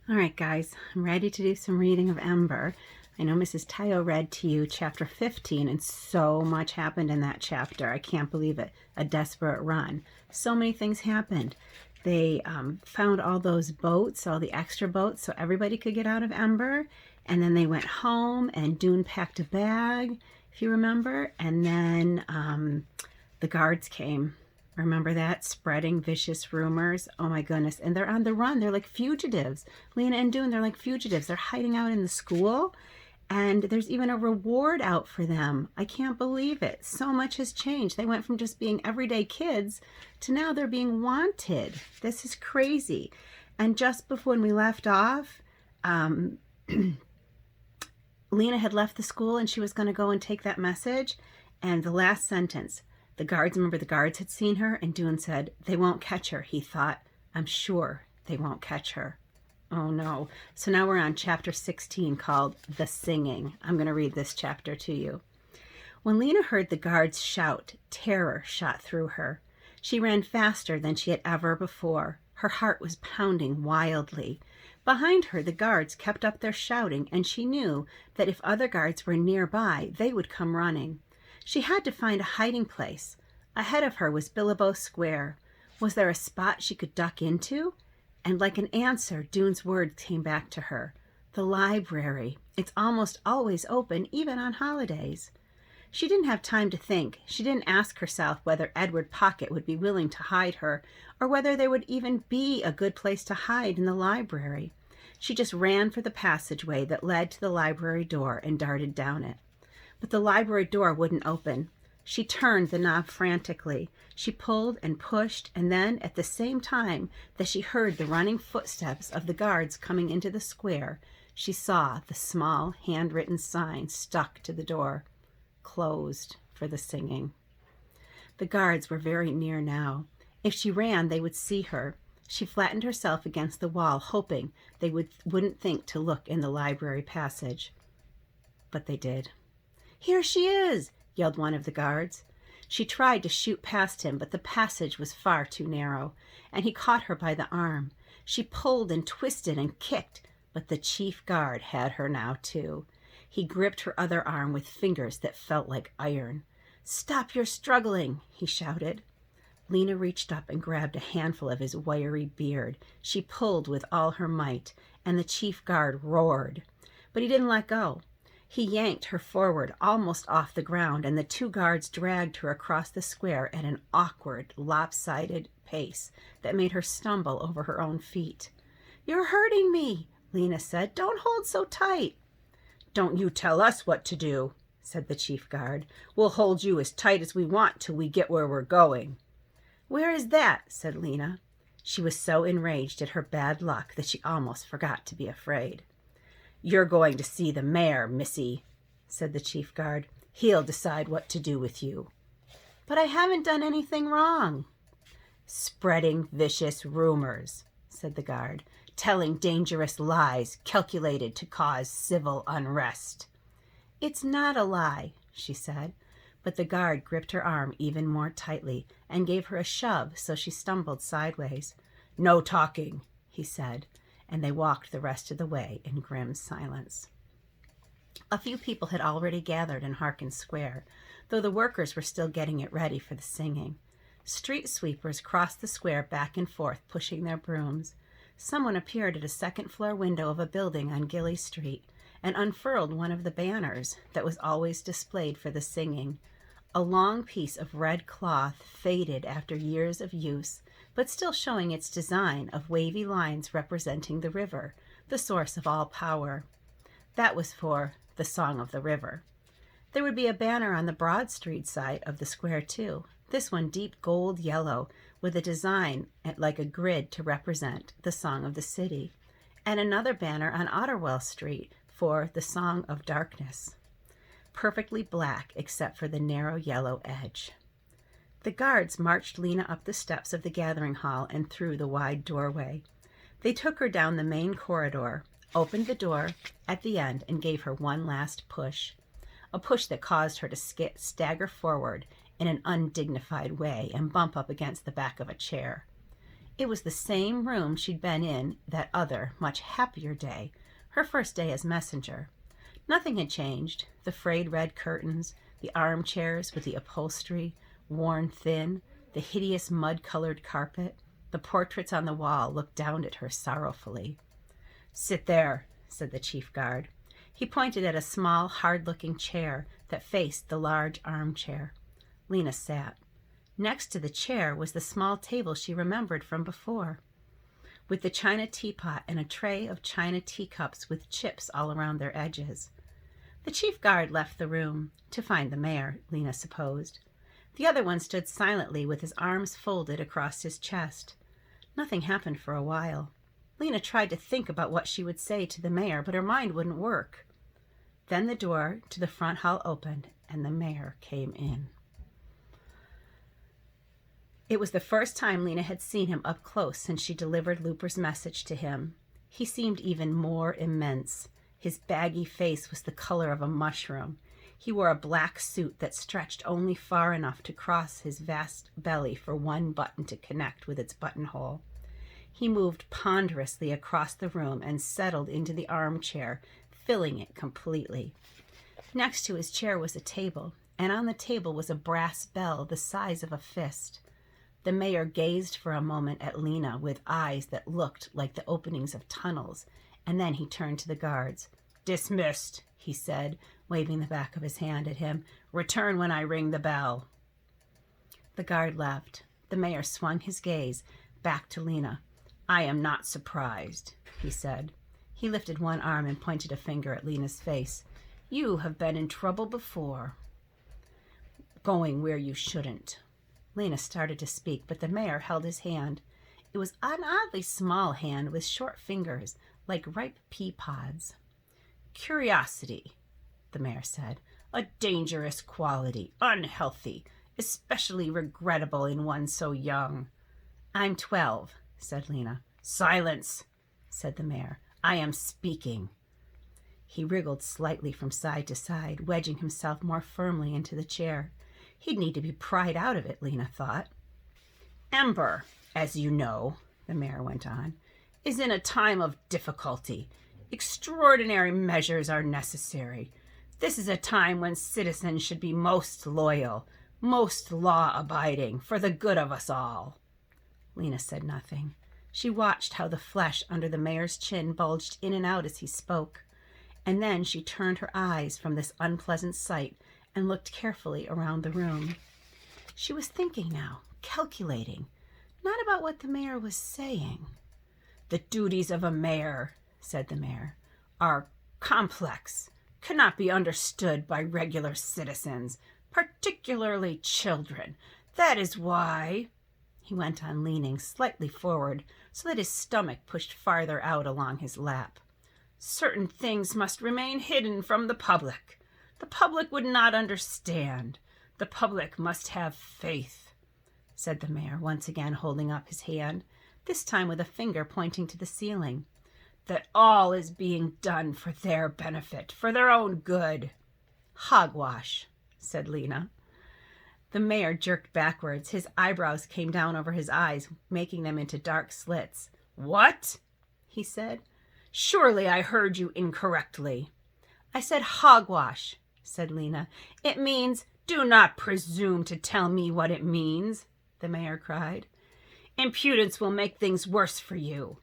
All right, guys, I'm ready to do some reading of Ember. I know Mrs. Tayo read to you chapter 15, and so much happened in that chapter. I can't believe it. A desperate run. So many things happened. They found all those boats, all the extra boats, so everybody could get out of Ember. And then they went home, and Dune packed a bag, if you remember. And then the guards came. Remember that? Spreading vicious rumors. Oh my goodness. And they're on the run. They're like fugitives. Lena and Dune, they're like fugitives. They're hiding out in the school. And there's even a reward out for them. I can't believe it. So much has changed. They went from just being everyday kids to now they're being wanted. This is crazy. And just before when we left off, Lena had left the school and she was going to go and take that message. And the last sentence, the guards had seen her, and Dune said, "They won't catch her." He thought, "I'm sure they won't catch her." Oh no. So now we're on chapter 16 called The Singing. I'm going to read this chapter to you. When Lena heard the guards shout, terror shot through her. She ran faster than she had ever before. Her heart was pounding wildly. Behind her, the guards kept up their shouting, and she knew that if other guards were nearby, they would come running. She had to find a hiding place. Ahead of her was Billabo Square. Was there a spot she could duck into? And like an answer, Dune's words came back to her. The library. It's almost always open, even on holidays. She didn't have time to think. She didn't ask herself whether Edward Pocket would be willing to hide her, or whether there would even be a good place to hide in the library. She just ran for the passageway that led to the library door and darted down it. But the library door wouldn't open. She turned the knob frantically. She pulled and pushed, and then, at the same time that she heard the running footsteps of the guards coming into the square, she saw the small handwritten sign stuck to the door, closed for the singing. The guards were very near now. If she ran, they would see her. She flattened herself against the wall, hoping they wouldn't think to look in the library passage. But they did. "Here she is!" yelled one of the guards. She tried to shoot past him, but the passage was far too narrow, and he caught her by the arm. She pulled and twisted and kicked, but the chief guard had her now too. He gripped her other arm with fingers that felt like iron. "Stop your struggling!" he shouted. Lena reached up and grabbed a handful of his wiry beard. She pulled with all her might, and the chief guard roared. But he didn't let go. He yanked her forward, almost off the ground, and the two guards dragged her across the square at an awkward, lopsided pace that made her stumble over her own feet. "You're hurting me," Lena said. "Don't hold so tight." "Don't you tell us what to do," said the chief guard. "We'll hold you as tight as we want till we get where we're going." "Where is that?" said Lena. She was so enraged at her bad luck that she almost forgot to be afraid. "You're going to see the mayor, missy," said the chief guard. "He'll decide what to do with you." "But I haven't done anything wrong." "Spreading vicious rumors," said the guard. "Telling dangerous lies calculated to cause civil unrest." "It's not a lie," she said. But the guard gripped her arm even more tightly and gave her a shove so she stumbled sideways. "No talking," he said, and they walked the rest of the way in grim silence. A few people had already gathered in Harkin Square, though the workers were still getting it ready for the singing. Street sweepers crossed the square back and forth, pushing their brooms. Someone appeared at a second-floor window of a building on Gilly Street and unfurled one of the banners that was always displayed for the singing. A long piece of red cloth, faded after years of use, but still showing its design of wavy lines representing the river, the source of all power. That was for the Song of the River. There would be a banner on the Broad Street side of the square, too, this one deep gold yellow, with a design like a grid to represent the Song of the City, and another banner on Otterwell Street for the Song of Darkness, perfectly black except for the narrow yellow edge. The guards marched Lena up the steps of the gathering hall and through the wide doorway. They took her down the main corridor, opened the door at the end, and gave her one last push, a push that caused her to stagger forward in an undignified way and bump up against the back of a chair. It was the same room she'd been in that other, much happier day, her first day as messenger. Nothing had changed. The frayed red curtains, the armchairs with the upholstery, worn thin, the hideous mud-colored carpet, the portraits on the wall looked down at her sorrowfully. "Sit there," said the chief guard. He pointed at a small, hard-looking chair that faced the large armchair. Lena sat. Next to the chair was the small table she remembered from before, with the china teapot and a tray of china teacups with chips all around their edges. The chief guard left the room, to find the mayor, Lena supposed. The other one stood silently with his arms folded across his chest. Nothing happened for a while. Lena tried to think about what she would say to the mayor, but her mind wouldn't work. Then the door to the front hall opened, and the mayor came in. It was the first time Lena had seen him up close since she delivered Looper's message to him. He seemed even more immense. His baggy face was the color of a mushroom. He wore a black suit that stretched only far enough to cross his vast belly for one button to connect with its buttonhole. He moved ponderously across the room and settled into the armchair, filling it completely. Next to his chair was a table, and on the table was a brass bell the size of a fist. The mayor gazed for a moment at Lena with eyes that looked like the openings of tunnels, and then he turned to the guards. "Dismissed," he said, waving the back of his hand at him. "Return when I ring the bell." The guard left. The mayor swung his gaze back to Lena. "I am not surprised," he said. He lifted one arm and pointed a finger at Lena's face. "You have been in trouble before, going where you shouldn't." Lena started to speak, but the mayor held his hand. It was an oddly small hand with short fingers, like ripe pea pods. "Curiosity," the mayor said. "A dangerous quality, unhealthy, especially regrettable in one so young." "I'm 12, said Lena. "Silence," said the mayor. "I am speaking." He wriggled slightly from side to side, wedging himself more firmly into the chair. He'd need to be pried out of it, Lena thought. "Ember, as you know," the mayor went on, "is in a time of difficulty. Extraordinary measures are necessary. This is a time when citizens should be most loyal, most law-abiding, for the good of us all." Lena said nothing. She watched how the flesh under the mayor's chin bulged in and out as he spoke, and then she turned her eyes from this unpleasant sight and looked carefully around the room. She was thinking now, calculating, not about what the mayor was saying. "The duties of a mayor," said the mayor, "are complex, cannot be understood by regular citizens, particularly children. That is why," he went on, leaning slightly forward so that his stomach pushed farther out along his lap, "certain things must remain hidden from the public. The public would not understand. The public must have faith," said the mayor, once again holding up his hand, this time with a finger pointing to the ceiling, "that all is being done for their benefit, for their own good." "Hogwash," said Lena. The mayor jerked backwards. His eyebrows came down over his eyes, making them into dark slits. "What?" he said. "Surely I heard you incorrectly." "I said hogwash," said Lena. "It means—" "Do not presume to tell me what it means," the mayor cried. "Impudence will make things worse for you."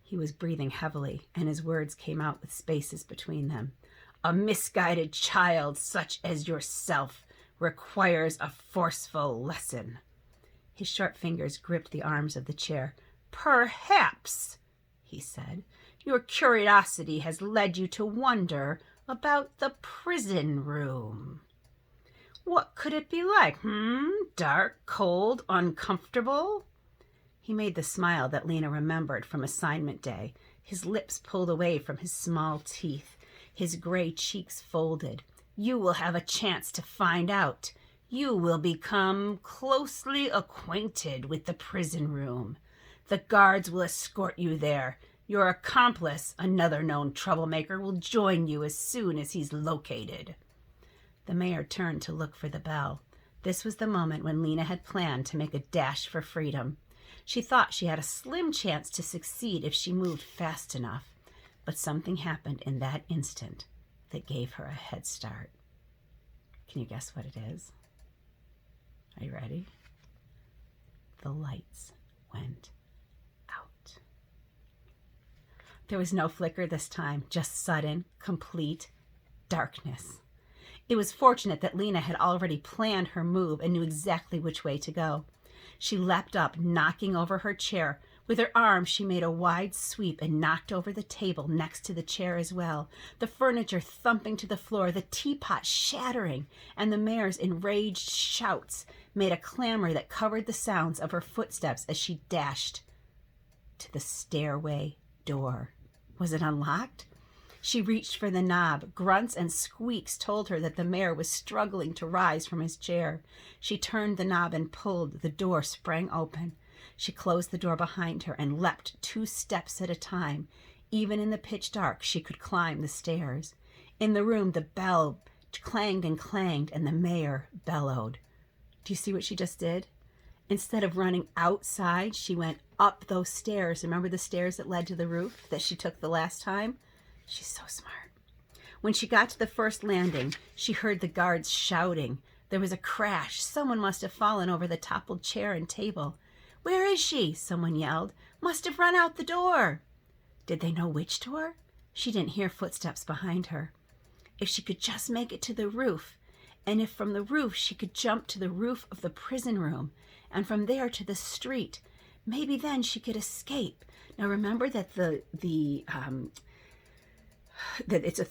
He was breathing heavily, and his words came out with spaces between them. "A misguided child such as yourself requires a forceful lesson." His short fingers gripped the arms of the chair. "Perhaps," he said, "your curiosity has led you to wonder about the prison room. What could it be like, Dark, cold, uncomfortable?" He made the smile that Lena remembered from assignment day, his lips pulled away from his small teeth, his gray cheeks folded. "You will have a chance to find out. You will become closely acquainted with the prison room. The guards will escort you there. Your accomplice, another known troublemaker, will join you as soon as he's located." The mayor turned to look for the bell. This was the moment when Lena had planned to make a dash for freedom. She thought she had a slim chance to succeed if she moved fast enough, but something happened in that instant that gave her a head start. Can you guess what it is? Are you ready? The lights went out. There was no flicker this time, just sudden, complete darkness. It was fortunate that Lena had already planned her move and knew exactly which way to go. She leapt up, knocking over her chair. With her arm, she made a wide sweep and knocked over the table next to the chair as well, the furniture thumping to the floor, the teapot shattering, and the mare's enraged shouts made a clamor that covered the sounds of her footsteps as she dashed to the stairway door. Was it unlocked? She reached for the knob. Grunts and squeaks told her that the mare was struggling to rise from his chair. She turned the knob and pulled. The door sprang open. She closed the door behind her and leapt 2 steps at a time. Even in the pitch dark, she could climb the stairs. In the room, the bell clanged and clanged, and the mare bellowed. Do you see what she just did? Instead of running outside, she went up those stairs. Remember the stairs that led to the roof that she took the last time? She's so smart. When she got to the first landing, she heard the guards shouting. There was a crash. Someone must have fallen over the toppled chair and table. "Where is she?" someone yelled. "Must have run out the door." Did they know which door? She didn't hear footsteps behind her. If she could just make it to the roof, and if from the roof she could jump to the roof of the prison room, and from there to the street, maybe then she could escape. Now remember that that it's a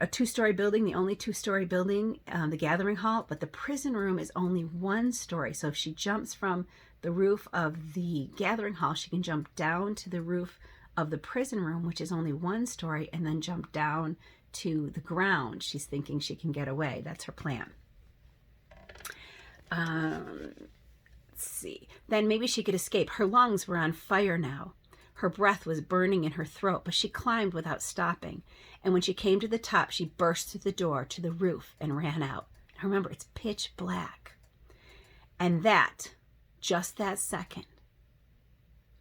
2-story building, the only 2-story building, the gathering hall, but the prison room is only 1 story. So if she jumps from the roof of the gathering hall, she can jump down to the roof of the prison room, which is only 1 story, and then jump down to the ground. She's thinking she can get away. That's her plan. Let's see. Then maybe she could escape. Her lungs were on fire now. Her breath was burning in her throat, but she climbed without stopping. And when she came to the top, she burst through the door to the roof and ran out. Now remember, it's pitch black. And that, just that second,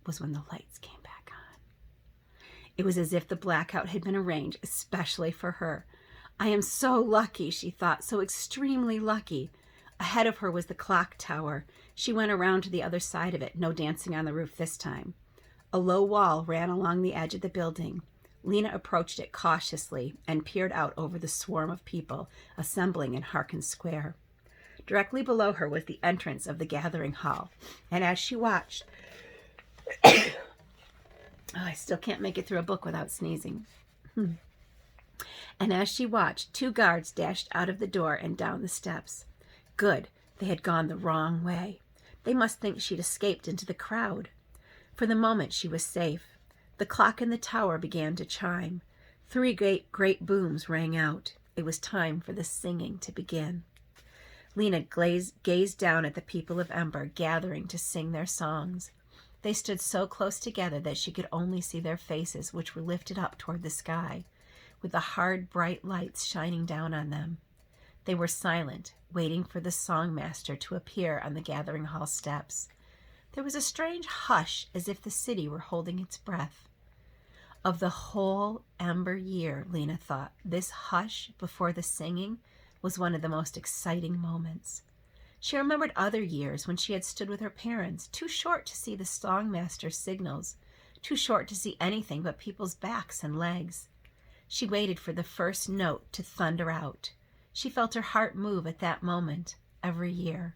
was when the lights came back on. It was as if the blackout had been arranged especially for her. I am so lucky, she thought, so extremely lucky. Ahead of her was the clock tower. She went around to the other side of it, no dancing on the roof this time. A low wall ran along the edge of the building. Lena approached it cautiously and peered out over the swarm of people assembling in Harkin Square. Directly below her was the entrance of the gathering hall, and as she watched... I still can't make it through a book without sneezing. And as she watched, 2 guards dashed out of the door and down the steps. Good, they had gone the wrong way. They must think she'd escaped into the crowd. For the moment, she was safe. The clock in the tower began to chime. 3 great booms rang out. It was time for the singing to begin. Lena gazed down at the people of Ember, gathering to sing their songs. They stood so close together that she could only see their faces, which were lifted up toward the sky, with the hard, bright lights shining down on them. They were silent, waiting for the songmaster to appear on the gathering hall steps. There was a strange hush, as if the city were holding its breath. Of the whole Ember year, Lena thought, this hush before the singing was one of the most exciting moments. She remembered other years when she had stood with her parents, too short to see the songmaster's signals, too short to see anything but people's backs and legs. She waited for the first note to thunder out. She felt her heart move at that moment every year.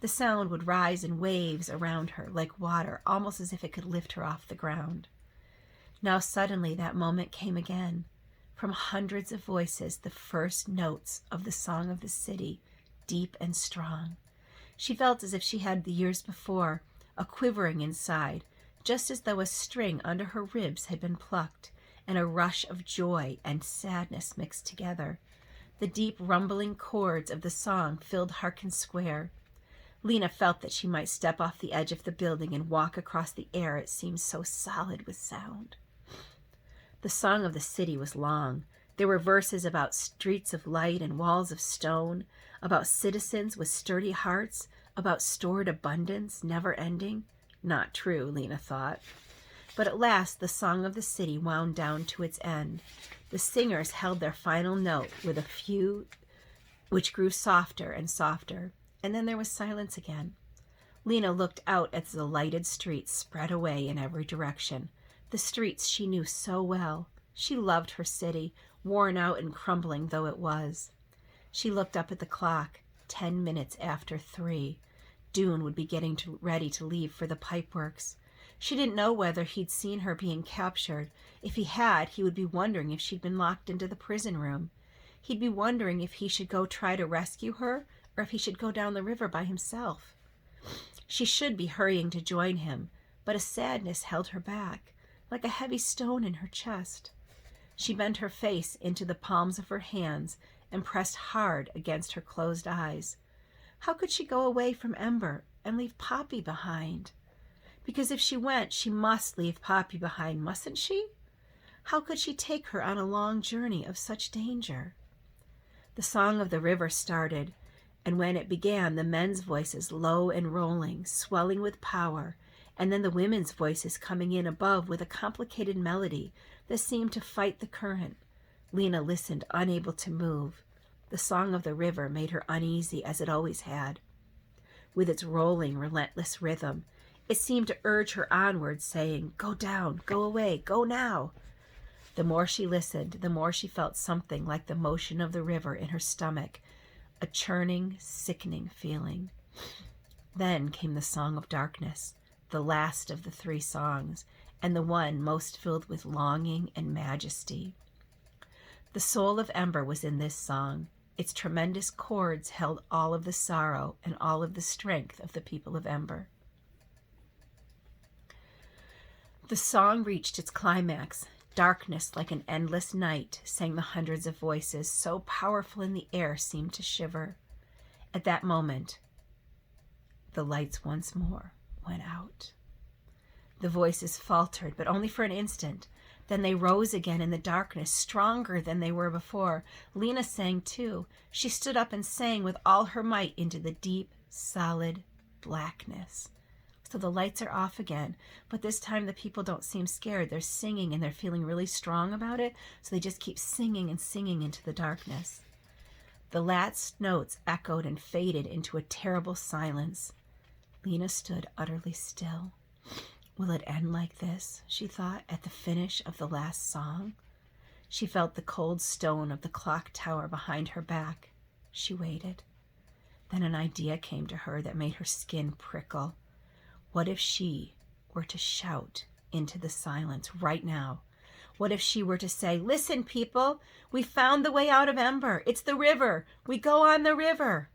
The sound would rise in waves around her like water, almost as if it could lift her off the ground. Now suddenly that moment came again. From hundreds of voices, the first notes of the song of the city, deep and strong. She felt as if she had the years before, a quivering inside, just as though a string under her ribs had been plucked, and a rush of joy and sadness mixed together. The deep rumbling chords of the song filled Harkin Square. Lena felt that she might step off the edge of the building and walk across the air. It seemed so solid with sound. The song of the city was long. There were verses about streets of light and walls of stone, about citizens with sturdy hearts, about stored abundance, never ending. Not true, Lena thought. But at last the song of the city wound down to its end. The singers held their final note with a few which grew softer and softer, and then there was silence again. Lena looked out at the lighted streets spread away in every direction, the streets she knew so well. She loved her city, worn out and crumbling though it was. She looked up at the clock, 10 minutes after 3. Dune would be getting ready to leave for the pipeworks. She didn't know whether he'd seen her being captured. If he had, he would be wondering if she'd been locked into the prison room. He'd be wondering if he should go try to rescue her, or if he should go down the river by himself. She should be hurrying to join him, but a sadness held her back, like a heavy stone in her chest. She bent her face into the palms of her hands and pressed hard against her closed eyes. How could she go away from Ember and leave Poppy behind? Because if she went, she must leave Poppy behind, mustn't she? How could she take her on a long journey of such danger? The song of the river started, and when it began, the men's voices low and rolling, swelling with power, and then the women's voices coming in above with a complicated melody that seemed to fight the current. Lena listened, unable to move. The song of the river made her uneasy, as it always had. With its rolling, relentless rhythm, it seemed to urge her onward, saying, "Go down, go away, go now." The more she listened, the more she felt something like the motion of the river in her stomach, a churning, sickening feeling. Then came the song of darkness, the last of the 3 songs, and the one most filled with longing and majesty. The soul of Ember was in this song. Its tremendous chords held all of the sorrow and all of the strength of the people of Ember. The song reached its climax. Darkness like an endless night, sang the hundreds of voices, so powerful in the air seemed to shiver. At that moment, the lights once more went out. The voices faltered, but only for an instant. Then they rose again in the darkness, stronger than they were before. Lena sang too. She stood up and sang with all her might into the deep, solid blackness. So the lights are off again, but this time the people don't seem scared. They're singing and they're feeling really strong about it, so they just keep singing and singing into the darkness. The last notes echoed and faded into a terrible silence. Lena stood utterly still. Will it end like this, she thought, at the finish of the last song? She felt the cold stone of the clock tower behind her back. She waited. Then an idea came to her that made her skin prickle. What if she were to shout into the silence right now? What if she were to say, "Listen, people, we found the way out of Ember. It's the river. We go on the river."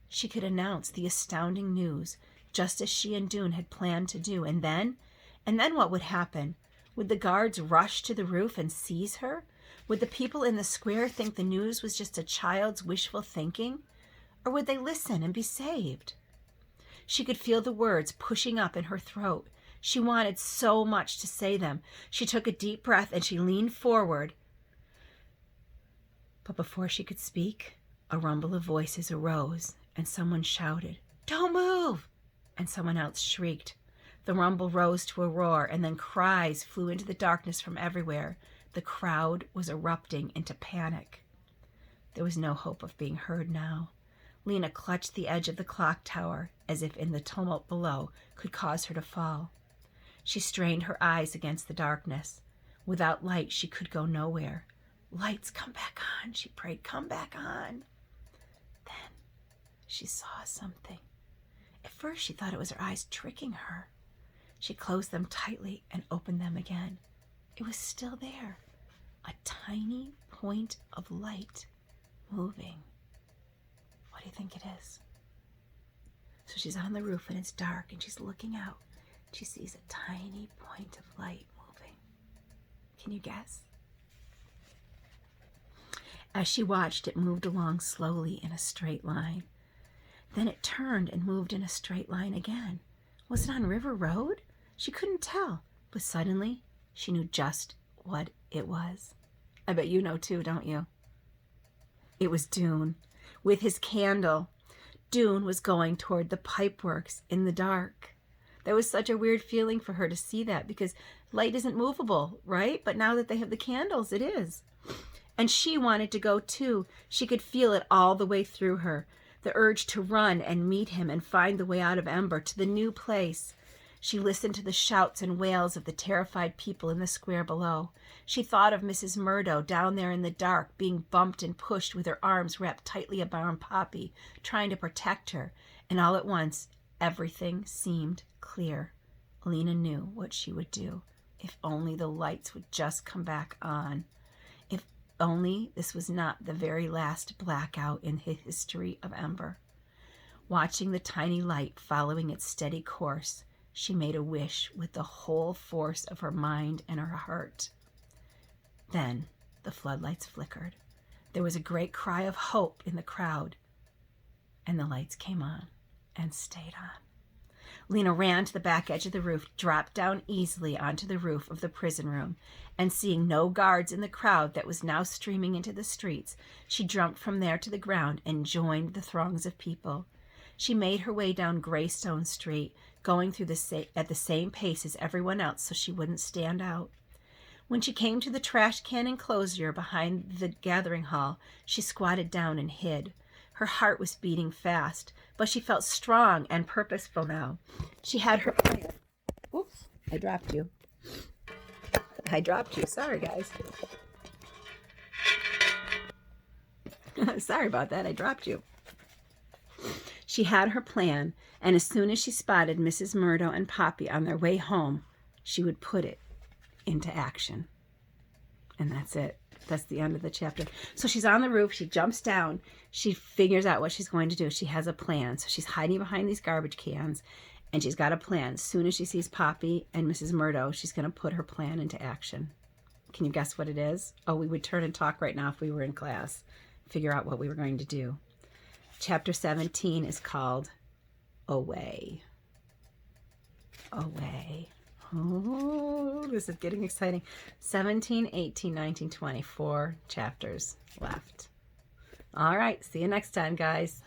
She could announce the astounding news, just as she and Dune had planned to do. And then what would happen? Would the guards rush to the roof and seize her? Would the people in the square think the news was just a child's wishful thinking? Or would they listen and be saved? She could feel the words pushing up in her throat. She wanted so much to say them. She took a deep breath and she leaned forward. But before she could speak, a rumble of voices arose and someone shouted, "Don't move!" And someone else shrieked. The rumble rose to a roar, and then cries flew into the darkness from everywhere. The crowd was erupting into panic. There was no hope of being heard now. Lena clutched the edge of the clock tower, as if in the tumult below could cause her to fall. She strained her eyes against the darkness. Without light, she could go nowhere. "Lights, come back on," she prayed. "Come back on." Then she saw something. At first, she thought it was her eyes tricking her. She closed them tightly and opened them again. It was still there, a tiny point of light moving. What do you think it is? So she's on the roof and it's dark and she's looking out. She sees a tiny point of light moving. Can you guess? As she watched, it moved along slowly in a straight line. Then it turned and moved in a straight line again. Was it on River Road? She couldn't tell, but suddenly she knew just what it was. I bet you know too, don't you? It was Dune, with his candle. Dune was going toward the pipeworks in the dark. That was such a weird feeling for her to see that, because light isn't movable, right? But now that they have the candles, it is. And she wanted to go too. She could feel it all the way through her. The urge to run and meet him and find the way out of Ember to the new place. She listened to the shouts and wails of the terrified people in the square below. She thought of Mrs. Murdo down there in the dark, being bumped and pushed with her arms wrapped tightly about Poppy, trying to protect her. And all at once, everything seemed clear. Lena knew what she would do. If only the lights would just come back on. If only this was not the very last blackout in the history of Ember. Watching the tiny light following its steady course, she made a wish with the whole force of her mind and her heart. Then the floodlights flickered. There was a great cry of hope in the crowd, and the lights came on and stayed on. Lena ran to the back edge of the roof, dropped down easily onto the roof of the prison room, and seeing no guards in the crowd that was now streaming into the streets, she jumped from there to the ground and joined the throngs of people. She made her way down Greystone Street, going through at the same pace as everyone else so she wouldn't stand out. When she came to the trash can enclosure behind the gathering hall, she squatted down and hid. Her heart was beating fast, but she felt strong and purposeful now. She had her plan. Oops, I dropped you. Sorry, guys. Sorry about that. I dropped you. She had her plan, and as soon as she spotted Mrs. Murdo and Poppy on their way home, she would put it into action. And that's it. That's the end of the chapter. So she's on the roof. She jumps down. She figures out what she's going to do. She has a plan. So she's hiding behind these garbage cans, and she's got a plan. As soon as she sees Poppy and Mrs. Murdo, she's going to put her plan into action. Can you guess what it is? Oh, we would turn and talk right now if we were in class. Figure out what we were going to do. Chapter 17 is called Away. Away. Oh, this is getting exciting. 17, 18, 19, 20. 4 chapters left. All right. See you next time, guys.